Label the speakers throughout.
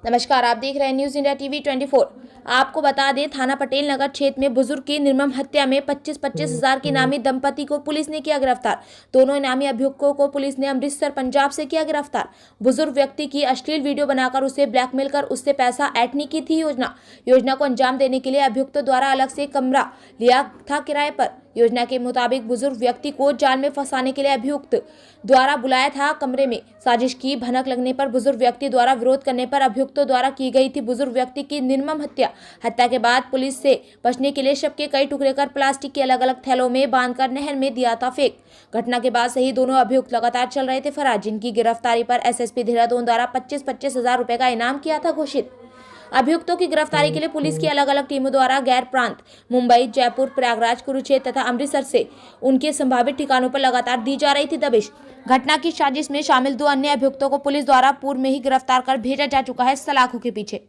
Speaker 1: नमस्कार, आप देख रहे हैं न्यूज इंडिया टीवी 24। आपको बता दें, थाना पटेल नगर क्षेत्र में बुजुर्ग की निर्मम हत्या में 25-25 हजार के इनामी दंपति को पुलिस ने किया गिरफ्तार। दोनों इनामी अभियुक्तों को पुलिस ने अमृतसर पंजाब से किया गिरफ्तार। बुजुर्ग व्यक्ति की अश्लील वीडियो बनाकर उसे ब्लैकमेल कर उससे पैसा ऐंठने की थी योजना को अंजाम देने के लिए अभियुक्तों द्वारा अलग से कमरा लिया था किराए पर। योजना के मुताबिक बुजुर्ग व्यक्ति को जाल में फंसाने के लिए अभियुक्त द्वारा बुलाया था कमरे में। साजिश की भनक लगने पर बुजुर्ग व्यक्ति द्वारा विरोध करने पर अभियुक्तों द्वारा की गई थी बुजुर्ग व्यक्ति की निर्मम हत्या के बाद पुलिस से बचने के लिए शव के कई टुकड़े कर प्लास्टिक के अलग अलग थैलों में बांधकर नहर में दिया था फेंक। घटना के बाद से ही दोनों अभियुक्त लगातार चल रहे थे फरार, जिनकी गिरफ्तारी पर एसएसपी देहरादून द्वारा 25-25 हजार रुपए का इनाम किया था घोषित। अभियुक्तों की गिरफ्तारी के लिए पुलिस की अलग अलग टीमों द्वारा गैर प्रांत मुंबई, जयपुर, प्रयागराज, कुरुक्षेत्र तथा अमृतसर से उनके संभावित ठिकानों पर लगातार दी जा रही थी दबिश। घटना की साजिश में शामिल 2 अन्य अभियुक्तों को पुलिस द्वारा पूर्व में ही गिरफ्तार कर भेजा जा चुका है सलाखों के पीछे।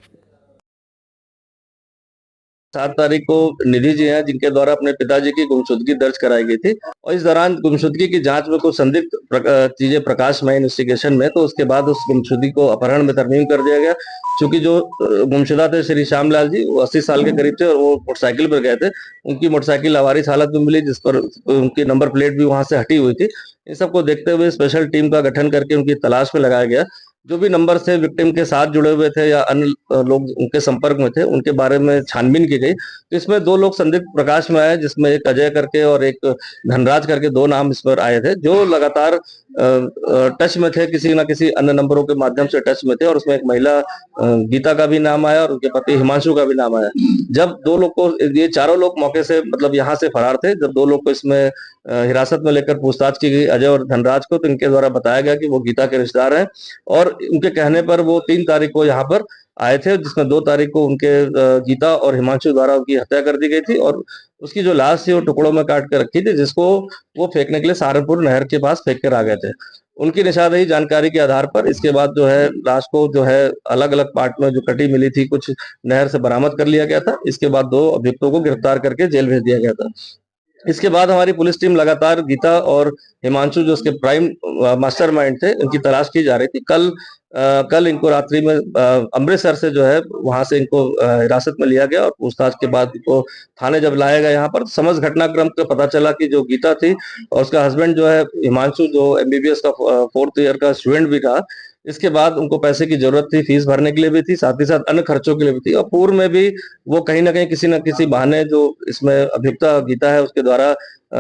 Speaker 2: 7 तारीख को निधि जी हैं जिनके द्वारा अपने पिताजी की गुमशुदगी दर्ज कराई गई थी और इस दौरान गुमशुदगी की जांच में कुछ संदिग्ध चीजें प्रकाश में इन्वेस्टिगेशन में, तो उसके बाद उस गुमशुदगी को अपहरण में तरमीम कर दिया गया। क्योंकि जो गुमशुदा थे श्री श्यामलाल जी, वो 80 साल के करीब थे और वो मोटरसाइकिल पर गए थे। उनकी मोटरसाइकिल लावारिस हालत में मिली, जिस पर उनकी नंबर प्लेट भी वहां से हटी हुई थी। इन सबको देखते हुए स्पेशल टीम का गठन करके उनकी तलाश में लगाया गया। जो भी नंबर थे विक्टिम के साथ जुड़े हुए थे या अन्य लोग उनके संपर्क में थे, उनके बारे में छानबीन की गई। तो इसमें 2 लोग संदिग्ध प्रकाश में आए, जिसमें एक अजय करके और एक धनराज करके 2 नाम इस पर आए थे, जो लगातार टच में थे, किसी न किसी अन्य नंबरों के माध्यम से टच में थे। और उसमें एक महिला गीता का भी नाम आया और उनके पति हिमांशु का भी नाम आया। जब 2 लोग को, ये चारों लोग मौके से मतलब यहाँ से फरार थे, जब 2 लोग को इसमें हिरासत में लेकर पूछताछ की गई, अजय और धनराज को, तो इनके द्वारा बताया गया कि वो गीता के रिश्तेदार हैं और उनके कहने पर वो 3 तारीख को यहाँ पर आए थे, जिसमें 2 तारीख को उनके गीता और हिमांशु द्वारा उनकी हत्या कर दी गई थी और उसकी जो लाश थी वो टुकड़ों में काट कर रखी थी, जिसको वो फेंकने के लिए सहारनपुर नहर के पास फेंक कर आ गए थे। उनकी निशानदेही जानकारी के आधार पर इसके बाद जो है लाश को जो है अलग अलग पार्ट में जो कटी मिली थी, कुछ नहर से बरामद कर लिया गया था। इसके बाद 2 अभियुक्तों को गिरफ्तार करके जेल भेज दिया गया था। इसके बाद हमारी पुलिस टीम लगातार गीता और हिमांशु, जो उसके प्राइम मास्टरमाइंड थे, इनकी तलाश की जा रही थी। कल इनको रात्रि में अमृतसर से जो है वहां से इनको हिरासत में लिया गया और पूछताछ के बाद इनको थाने जब लाया गया यहाँ पर, समझ घटनाक्रम का पता चला कि जो गीता थी और उसका हस्बैंड जो है हिमांशु, जो एमबीबीएस का 4th ईयर का स्टूडेंट भी था, इसके बाद उनको पैसे की जरूरत थी, फीस भरने के लिए भी थी, साथ ही साथ अन्य खर्चों के लिए भी थी। और पूर्व में भी वो कहीं ना कहीं किसी न किसी बहाने, जो इसमें अभियुक्ता गीता है उसके द्वारा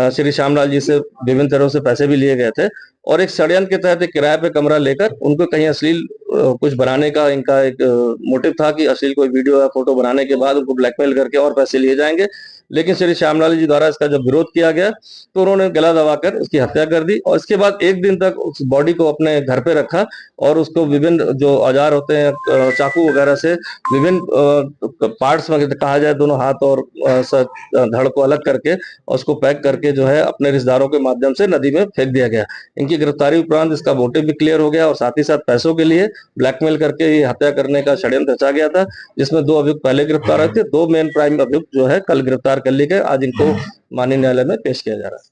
Speaker 2: श्री श्यामलाल जी से विभिन्न तरह से पैसे भी लिए गए थे और एक षड्यंत्र के तहत एक किराए पे कमरा लेकर उनको कहीं अश्लील कुछ बनाने का इनका एक मोटिव था कि अश्लील कोई वीडियो या फोटो बनाने के बाद उनको ब्लैकमेल करके और पैसे लिए जाएंगे। लेकिन श्री श्यामलाल जी द्वारा इसका जब विरोध किया गया तो उन्होंने गला दबाकर उसकी हत्या कर दी और इसके बाद 1 दिन तक उस बॉडी को अपने घर पे रखा और उसको विभिन्न जो औजार होते हैं, चाकू वगैरह से विभिन्न पार्ट्स में कहा जाए, दोनों हाथ और धड़ को अलग करके और उसको पैक करके जो है अपने रिश्तेदारों के माध्यम से नदी में फेंक दिया गया। इनकी गिरफ्तारी उपरांत इसका मोटिव भी क्लियर हो गया और साथ ही साथ पैसों के लिए ब्लैकमेल करके ये हत्या करने का षड्यंत्र रचा गया था, जिसमें 2 अभियुक्त पहले गिरफ्तार हुए थे। 2 मेन प्राइम अभियुक्त जो है कल गिरफ्तार कर लिए गए। आज इनको माननीय न्यायालय में पेश किया जा रहा है।